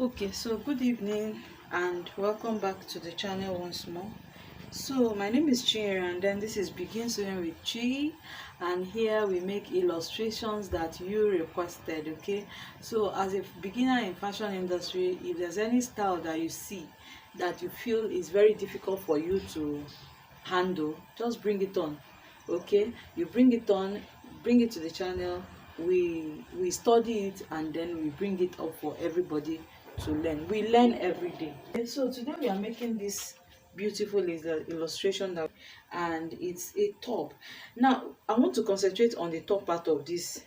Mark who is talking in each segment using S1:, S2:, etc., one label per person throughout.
S1: Okay, so good evening and welcome back to the channel once more. So my name is Chinyere, and then this is Begin Sewing with Chi, and here we make illustrations that you requested. Okay, so as a beginner in fashion industry, if there's any style that you see that you feel is very difficult for you to handle, just bring it on. Okay, you bring it on, bring it to the channel, we study it, and then we bring it up for everybody to learn. We learn every day. And so today we are making this beautiful illustration and it's a top. Now I want to concentrate on the top part of this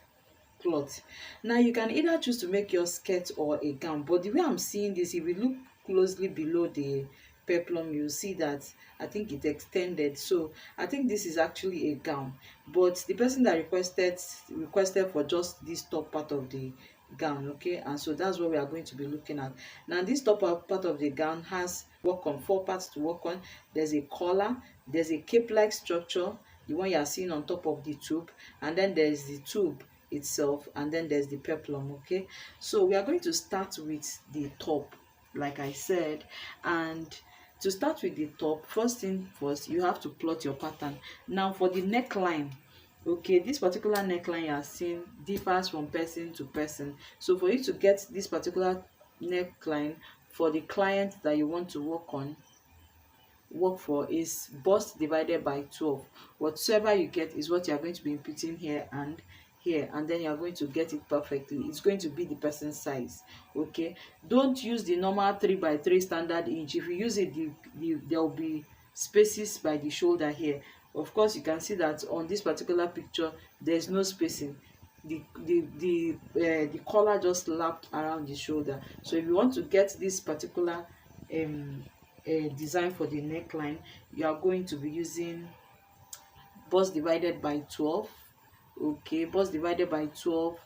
S1: cloth. Now you can either choose to make your skirt or a gown, but the way I'm seeing this, if we look closely below the peplum, you'll see that I think it extended. So I think this is actually a gown, but the person that requested for just this top part of the gown. Okay, and so that's what we are going to be looking at. Now this top part of the gown has work on 4 parts to work on. There's a collar, there's a cape like structure, the one you are seeing on top of the tube, and then there's the tube itself, and then there's the peplum. Okay, so we are going to start with the top, like I said. And to start with the top, first thing first, you have to plot your pattern. Now for the neckline, okay, this particular neckline you are seeing differs from person to person. So for you to get this particular neckline for the client that you want to work for is bust divided by 12. Whatever you get is what you are going to be putting here, and then you are going to get it perfectly. It's going to be the person's size. Okay, don't use the normal 3x3 standard inch. If you use it, there will be spaces by the shoulder here. Of course, you can see that on this particular picture there's no spacing. The collar just lapped around the shoulder. So if you want to get this particular design for the neckline, you are going to be using bust divided by 12. Okay, bust divided by 12,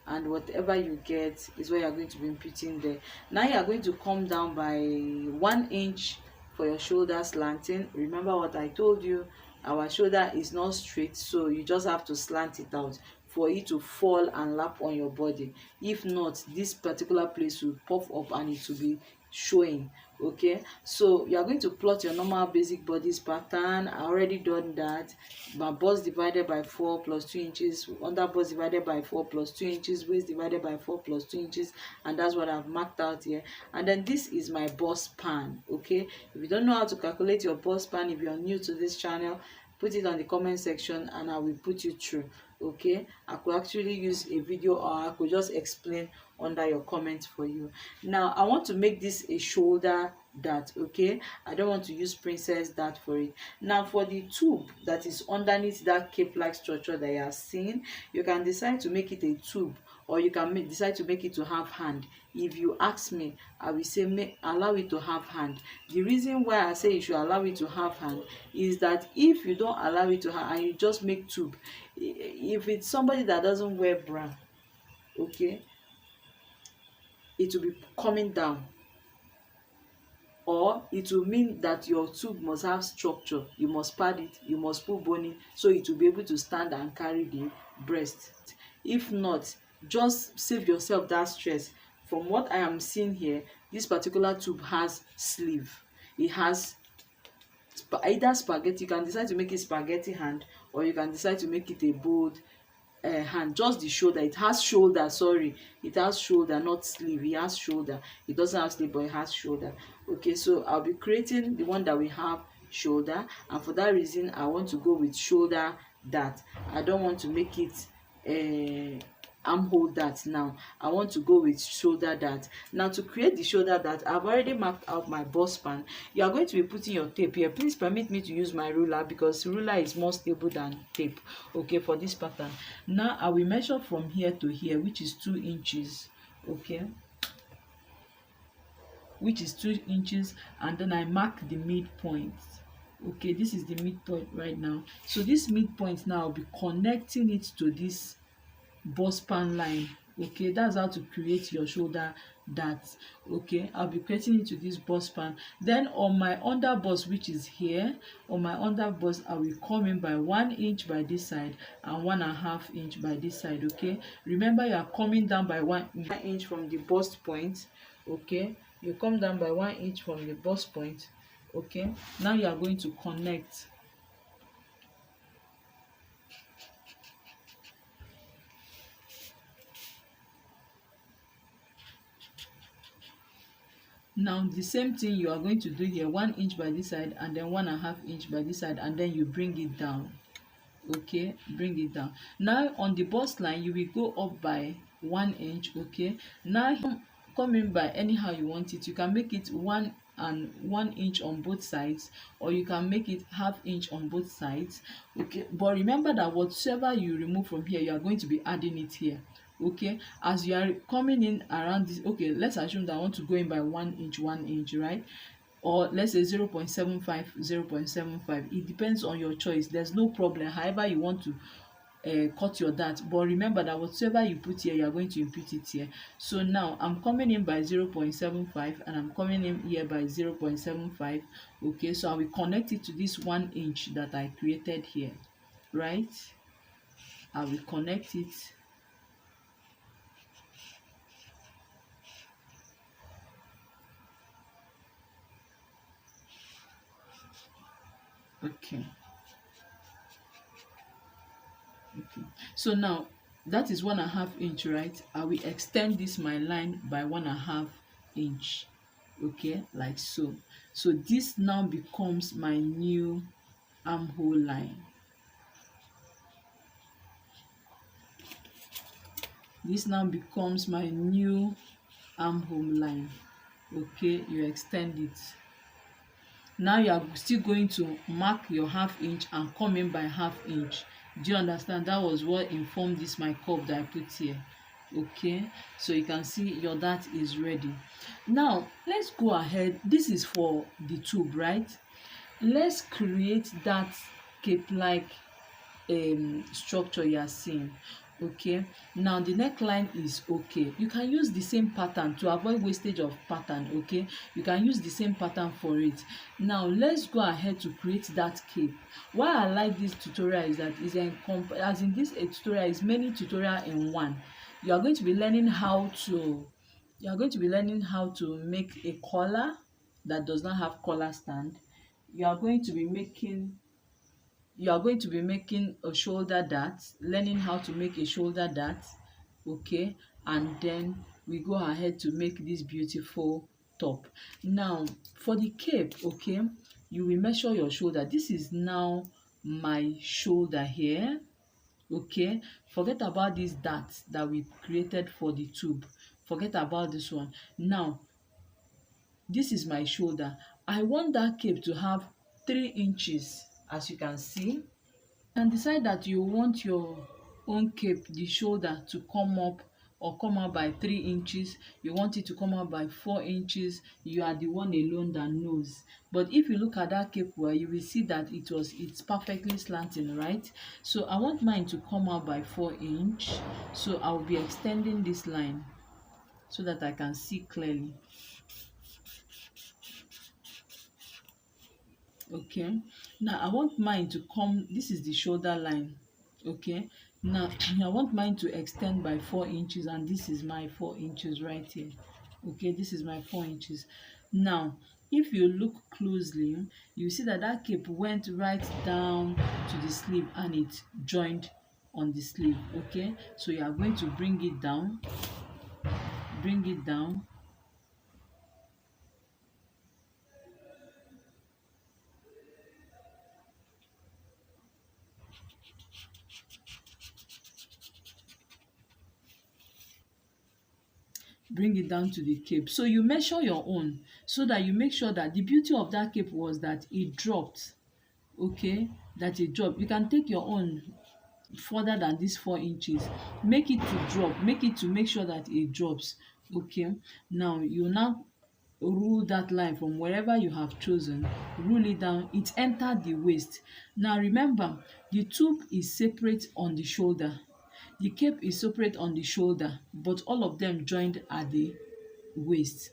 S1: and whatever you get is what you are going to be putting there. Now you are going to come down by 1 inch for your shoulder slanting. Remember what I told you, our shoulder is not straight, so you just have to slant it out for it to fall and lap on your body. If not, this particular place will puff up and it will be showing. Okay, so you are going to plot your normal basic bodice pattern. I already done that. My bust divided by 4 plus 2 inches, under bust divided by 4 plus 2 inches, waist divided by 4 plus 2 inches, and that's what I've marked out here. And then this is my bust span. Okay, if you don't know how to calculate your bust span, if you're new to this channel, put it on the comment section and I will put you through. Okay, I could actually use a video, or I could just explain under your comments for you. Now I want to make this a shoulder dart. Okay, I don't want to use princess dart for it. Now for the tube that is underneath that cape like structure that you are seeing, you can decide to make it a tube, or you can decide to make it to have hand. If you ask me, I will say allow it to have hand. The reason why I say you should allow it to have hand is that if you don't allow it to have and you just make tube, if it's somebody that doesn't wear bra, okay, it will be coming down, or it will mean that your tube must have structure. You must pad it, you must put bone, so it will be able to stand and carry the breast. If not, just save yourself that stress. From what I am seeing here, this particular tube has sleeve. It has either spaghetti. You can decide to make it spaghetti hand, or you can decide to make it a bold hand. Just the shoulder, it has shoulder, sorry, it has shoulder, not sleeve. It has shoulder. It doesn't have sleeve, but it has shoulder. Okay, so I'll be creating the one that we have shoulder, and for that reason I want to go with shoulder dart. I don't want to make it armhole dart. Now I want to go with shoulder dart. Now to create the shoulder dart, I've already marked out my bust span. You are going to be putting your tape here. Please permit me to use my ruler, because ruler is more stable than tape, okay, for this pattern. Now I will measure from here to here, which is 2 inches. Okay, which is 2 inches, and then I mark the midpoint. Okay, this is the midpoint right now. So this midpoint now, I'll be connecting it to this bust span line. Okay, that's how to create your shoulder dart. Okay, I'll be creating it to this bust span. Then on my under bust, which is here, on my under bust, I will come in by 1 inch by this side and 1.5 inch by this side. Okay, remember you are coming down by 1 inch from the bust point. Okay, you come down by 1 inch from the bust point. Okay, now you are going to connect. Now the same thing you are going to do here, 1 inch by this side and then 1.5 inch by this side, and then you bring it down. Okay, bring it down. Now on the bust line you will go up by 1 inch. Okay, now come in by anyhow you want it. You can make it 1 inch on both sides, or you can make it 1/2 inch on both sides. Okay, but remember that whatsoever you remove from here, you are going to be adding it here. Okay, as you are coming in around this, okay, let's assume that I want to go in by 1 inch, right? Or let's say 0.75, 0.75. It depends on your choice. There's no problem however you want to cut your dart, but remember that whatever you put here, you are going to input it here. So now I'm coming in by 0.75 and I'm coming in here by 0.75. Okay, so I will connect it to this 1 inch that I created here, right? I will connect it. Okay. Okay, so now that is 1.5 inch, right? I will extend this my line by 1.5 inch. Okay, like so. So this now becomes my new armhole line. This now becomes my new armhole line. Okay, you extend it. Now you are still going to mark your 1/2 inch and come in by 1/2 inch. Do you understand? That was what informed this my curve that I put here. Okay, so you can see your dart is ready. Now let's go ahead. This is for the tube, right? Let's create that cape like structure you are seeing. Okay, now the neckline is okay. You can use the same pattern to avoid wastage of pattern. Okay, you can use the same pattern for it. Now let's go ahead to create that cape. Why I like this tutorial is that as in this tutorial is many tutorial in one. You are going to be learning how to make a collar that does not have collar stand. You are going to be making a shoulder dart, learning how to make a shoulder dart. Okay, and then we go ahead to make this beautiful top. Now for the cape, okay, you will measure your shoulder. This is now my shoulder here. Okay, forget about this dart that we created for the tube, forget about this one. Now this is my shoulder. I want that cape to have 3 inches, as you can see. And decide that you want your own cape, the shoulder, to come up or come out by 3 inches. You want it to come out by 4 inches. You are the one alone that knows. But if you look at that cape well, you will see that it's perfectly slanting, right? So I want mine to come out by 4 inch. So I will be extending this line so that I can see clearly. Okay, now I want mine to come, this is the shoulder line. Okay, now I want mine to extend by 4 inches, and this is my 4 inches right here. Okay, this is my 4 inches. Now if you look closely, you see that that cape went right down to the sleeve and it joined on the sleeve. Okay, so you are going to bring it down, bring it down. Bring it down to the cape. So you measure your own so that you make sure that the beauty of that cape was that it dropped. Okay, that it dropped. You can take your own further than this 4 inches, make it to drop, make sure that it drops. Okay, now you now rule that line from wherever you have chosen, rule it down, it entered the waist. Now remember, the tube is separate on the shoulder, the cape is separate on the shoulder, but all of them joined at the waist.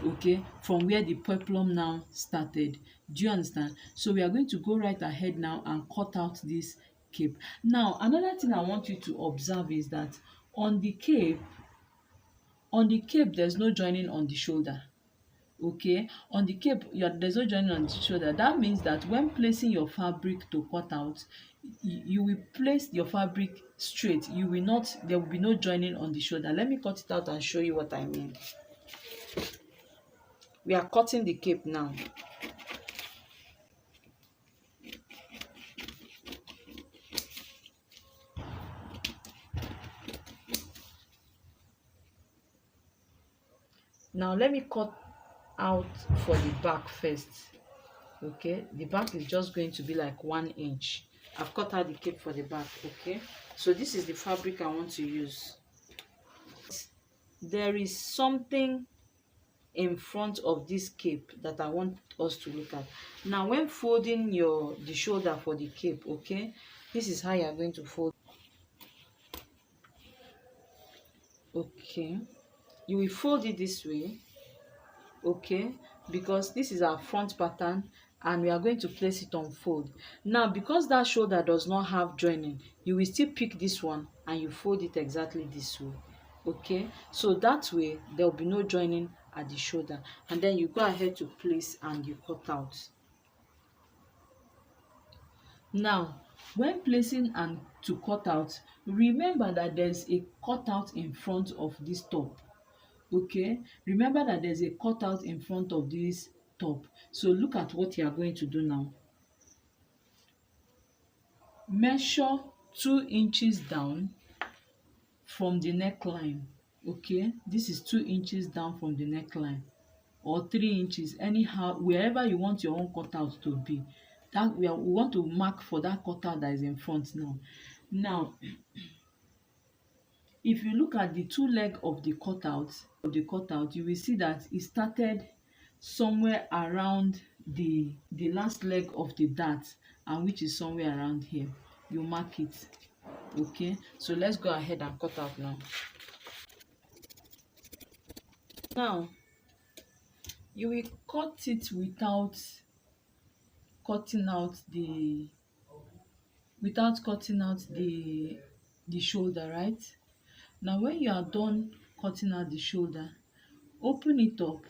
S1: Okay, from where the peplum now started. Do you understand? So we are going to go right ahead now and cut out this cape. Now another thing I want you to observe is that on the cape, On the cape, there's no joining on the shoulder. Okay, on the cape, there's no joining on the shoulder. That means that when placing your fabric to cut out, you will place your fabric straight. You will not, there will be no joining on the shoulder. Let me cut it out and show you what I mean. We are cutting the cape now. Now let me cut out for the back first. Okay, the back is just going to be like 1 inch. I've cut out the cape for the back. Okay, so this is the fabric I want to use. There is something in front of this cape that I want us to look at. Now when folding the shoulder for the cape, okay, this is how you are going to fold. Okay, you will fold it this way. Okay, because this is our front pattern and we are going to place it on fold. Now because that shoulder does not have joining, you will still pick this one and you fold it exactly this way. Okay, so that way there will be no joining at the shoulder, and then you go ahead to place and you cut out. Now when placing and to cut out, remember that there's a cutout in front of this top. Okay, remember that there's a cutout in front of this top. So look at what you are going to do now. Measure 2 inches down from the neckline. Okay, this is 2 inches down from the neckline, or 3 inches, anyhow, wherever you want your own cutout to be. That we want to mark for that cutout that is in front now. Now if you look at the 2 leg of the cutout, you will see that it started somewhere around the last leg of the dart, and which is somewhere around here. You mark it. Okay, so let's go ahead and cut out now. Now you will cut it without cutting out the shoulder, right? Now when you are done cutting out the shoulder, open it up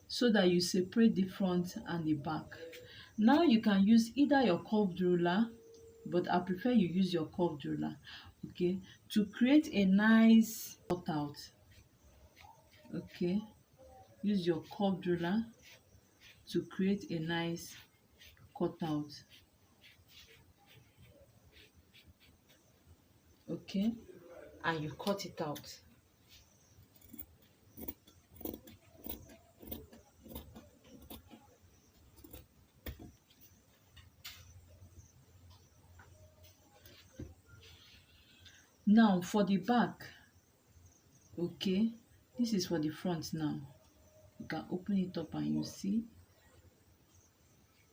S1: so that you separate the front and the back. Now you can use either your curved ruler, but I prefer you use your curved ruler, okay, to create a nice cutout. Okay, use your curved ruler to create a nice cutout. Okay, and you cut it out. Now for the back, okay, this is for the front. Now you can open it up and you see.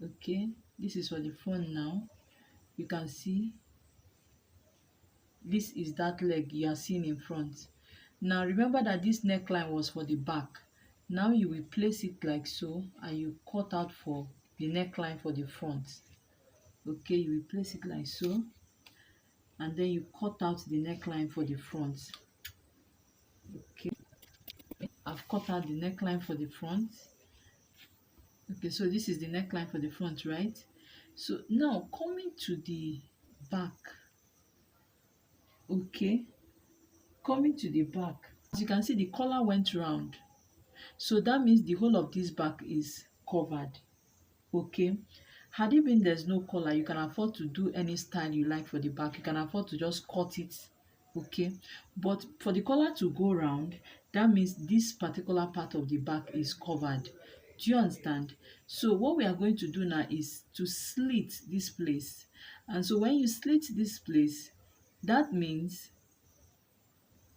S1: Okay, this is for the front. Now you can see this is that leg you are seeing in front. Now remember that this neckline was for the back. Now you will place it like so and you cut out for the neckline for the front. Okay, you will place it like so and then you cut out the neckline for the front. Okay, I've cut out the neckline for the front. Okay, so this is the neckline for the front, right? So now coming to the back. Okay, coming to the back, as you can see, the collar went round, so that means the whole of this back is covered. Okay, had it been there's no collar, you can afford to do any style you like for the back. You can afford to just cut it. Okay, but for the collar to go round, that means this particular part of the back is covered. Do you understand? So what we are going to do now is to slit this place. And so when you slit this place, that means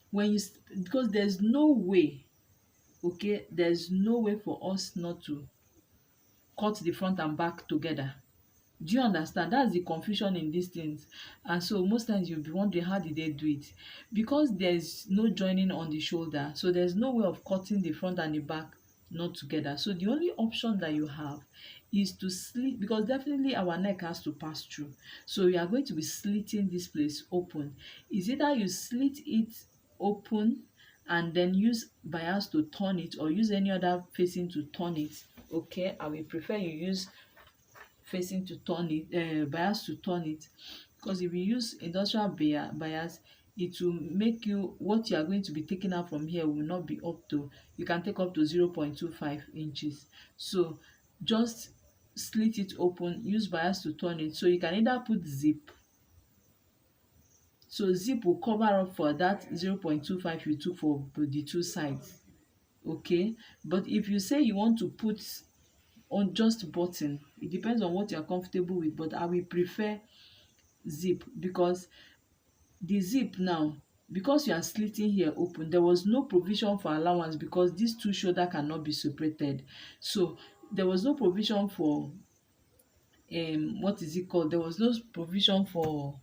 S1: when you, because there's no way, okay, there's no way for us not to cut the front and back together. Do you understand? That's the confusion in these things. And so most times you'll be wondering, how did they do it? Because there's no joining on the shoulder, so there's no way of cutting the front and the back not together. So the only option that you have is to slit, because definitely our neck has to pass through. So we are going to be slitting this place open. Is either you slit it open and then use bias to turn it, or use any other facing to turn it. Okay, I will prefer you use facing to turn it, bias to turn it, because if you use industrial bias, it will make you, what you are going to be taking out from here will not be up to, you can take up to 0.25 inches. So just slit it open, use bias to turn it. So you can either put zip, so zip will cover up for that 0.25 you took for the two sides. Okay, but if you say you want to put on just button, it depends on what you are comfortable with, but I will prefer zip, because the zip now, because you are slitting here open, there was no provision for allowance, because these two shoulder cannot be separated. So there was no provision for what is it called, there was no provision for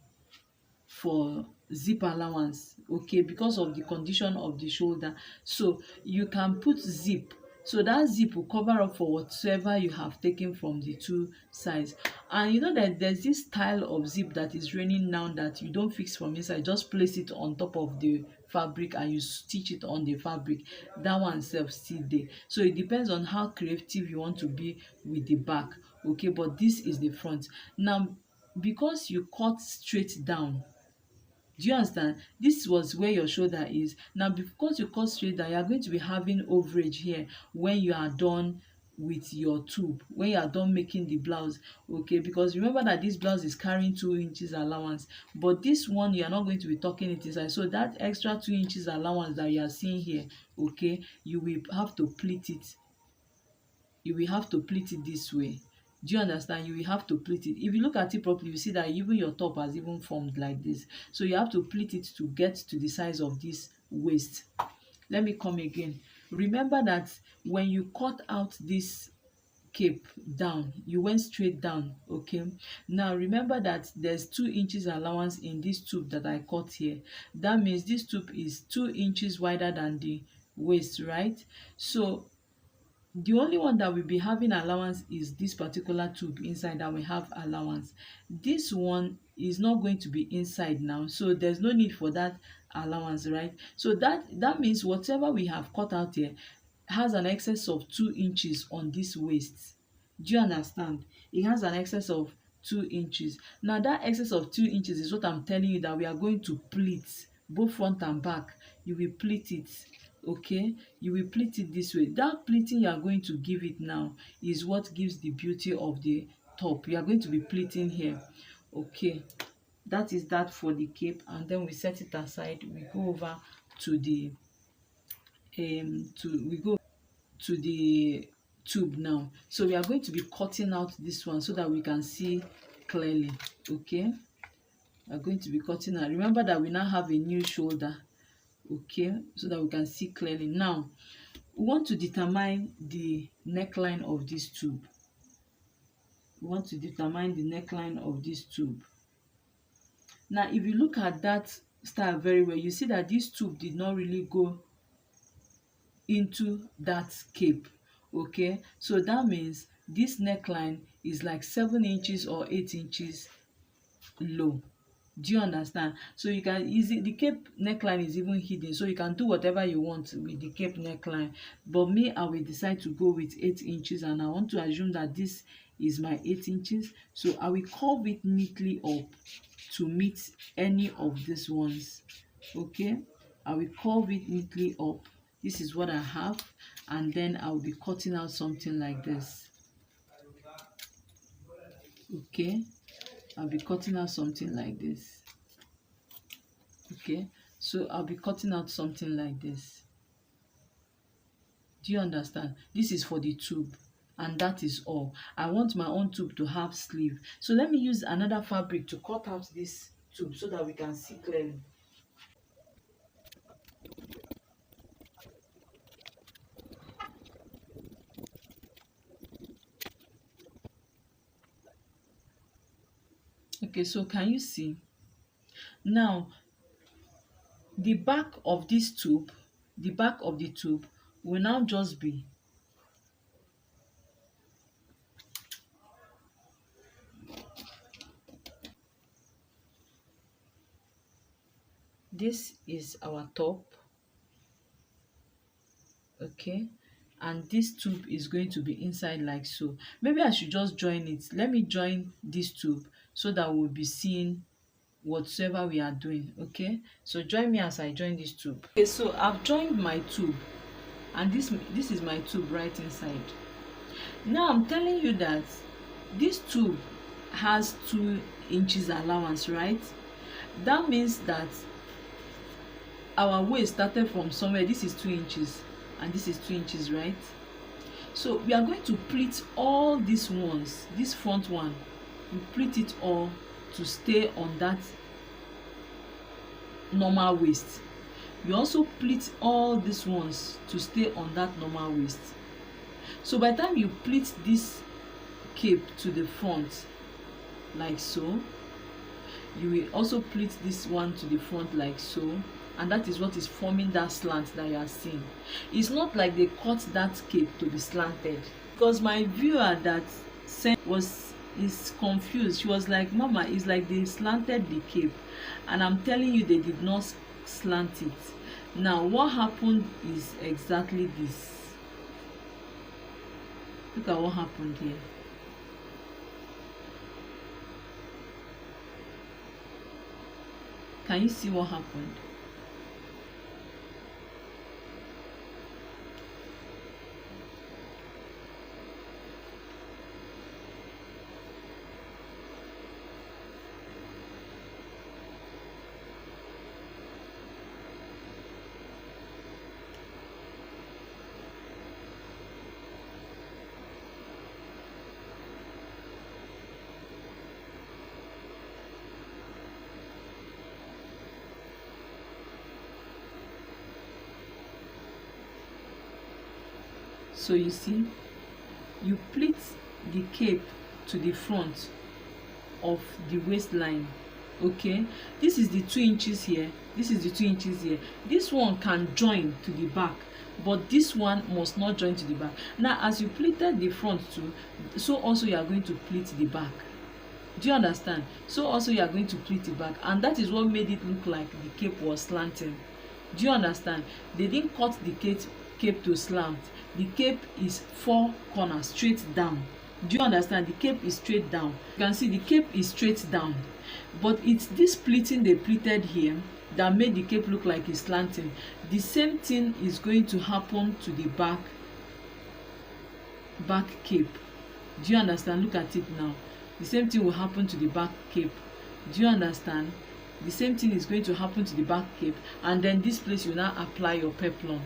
S1: zip allowance, okay, because of the condition of the shoulder. So you can put zip, so that zip will cover up for whatsoever you have taken from the two sides. And you know that there's this style of zip that is raining now, that you don't fix from inside, just place it on top of the fabric and you stitch it on the fabric. That one self still dey. So it depends on how creative you want to be with the back. Okay, but this is the front. Now, because you cut straight down, do you understand? This was where your shoulder is. Now, because you cut straight down, you are going to be having overage here when you are done with your tube, when you are done making the blouse. Okay, because remember that this blouse is carrying 2 inches allowance, but this one you are not going to be tucking it inside. So that extra 2 inches allowance that you are seeing here, okay, you will have to pleat it. You will have to pleat it this way. Do you understand? You will have to pleat it. If you look at it properly, you see that even your top has even formed like this. So you have to pleat it to get to the size of this waist. Let me come again. Remember that when you cut out this cape down, you went straight down. Okay, now remember that there's 2 inches allowance in this tube that I cut here. That means this tube is 2 inches wider than the waist, right? So the only one that will be having allowance is this particular tube inside that will have allowance. This one is not going to be inside now, so there's no need for that allowance, right? So that means whatever we have cut out here has an excess of 2 inches on this waist. Do you understand? It has an excess of 2 inches. Now that excess of 2 inches is what I'm telling you that we are going to pleat both front and back. You will pleat it. Okay, you will pleat it this way. That pleating you are going to give it now is what gives the beauty of the top. You are going to be pleating here. Okay, that is that for the cape, and then we set it aside. We go over to the we go to the tube now. So we are going to be cutting out this one so that we can see clearly. Okay, we are going to be cutting out. Remember that we now have a new shoulder. Okay, so that we can see clearly. Now we want to determine the neckline of this tube. We want to determine the neckline of this tube. Now if you look at that style very well, you see that this tube did not really go into that cape. Okay, so that means this neckline is like 7 inches or 8 inches low. Do you understand? So you can easily, the cape neckline is even hidden, so you can do whatever you want with the cape neckline. But me, I will decide to go with 8 inches, and I want to assume that this is my 8 inches. So I will curve it neatly up to meet any of these ones. Okay, I will curve it neatly up. This is what I have, and then I will be cutting out something like this. Okay, I'll be cutting out something like this. Okay, so I'll be cutting out something like this. Do you understand? This is for the tube, and that is all. I want my own tube to have sleeve, so let me use another fabric to cut out this tube so that we can see clearly. Okay, so can you see now? The back of this tube, the back of the tube will now just be this. Is our top. okay, and this tube is going to be inside like so. Maybe I should just join it. Let me join this tube so that we'll be seeing whatsoever we are doing. Okay, so join me as I join this tube. Okay, so I've joined my tube, and this is my tube right inside. Now I'm telling you that this tube has 2 inches allowance, right? That means that our waist started from somewhere. This is 2 inches and this is 2 inches, right? So we are going to pleat all these ones. This front one, we pleat it all to stay on that normal waist. You also pleat all these ones to stay on that normal waist. So by the time you pleat this cape to the front like so, you will also pleat this one to the front like so, and that is what is forming that slant that you are seeing. It's not like they cut that cape to be slanted, because my viewer that sent is confused. She was like, "Mama, it's like they slanted the cape," and I'm telling you they did not slant it. Now what happened is exactly this. Look at what happened here. Can you see what happened? So you see, you pleat the cape to the front of the waistline. Okay, this is the 2 inches here, this is the 2 inches here. This one can join to the back, but this one must not join to the back. Now as you pleated the front too, so also you are going to pleat the back. Do you understand? So also you are going to pleat the back, and that is what made it look like the cape was slanting. Do you understand? They didn't cut the cape to slant. The cape is 4 corners straight down. Do you understand? The cape is straight down. You can see the cape is straight down, but it's this pleating they pleated here that made the cape look like it's slanting. The same thing is going to happen to the back cape. Do you understand? Look at it now. The same thing will happen to the back cape. Do you understand? The same thing is going to happen to the back cape, and then this place you now apply your peplum.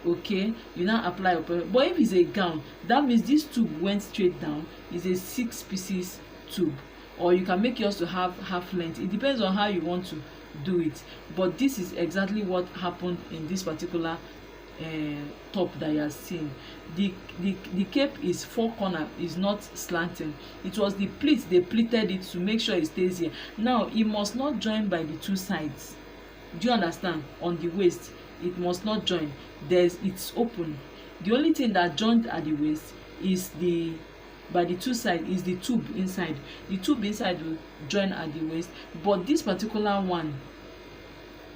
S1: Okay, you now apply your peplum. But if it's a gown, that means this tube went straight down. It's a 6 pieces tube, or you can make yours to have half length. It depends on how you want to do it, but this is exactly what happened in this particular top that you are seeing. The cape is 4 corner, is not slanting. It was the pleats, they pleated it to make sure it stays here. Now it must not join by the 2 sides. Do you understand? On the waist it must not join. It's open. The only thing that joined at the waist is by the 2 sides is the tube inside. The tube inside will join at the waist, but this particular one,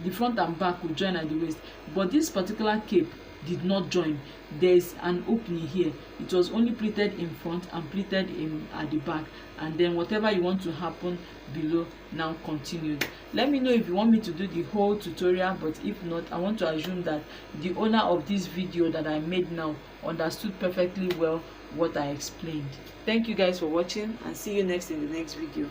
S1: the front and back will join at the waist, but this particular cape did not join. There's an opening here. It was only pleated in front and pleated at the back, and then whatever you want to happen below now continued. Let me know if you want me to do the whole tutorial, but if not, I want to assume that the owner of this video that I made now understood perfectly well what I explained. Thank you guys for watching, and see you next in the next video.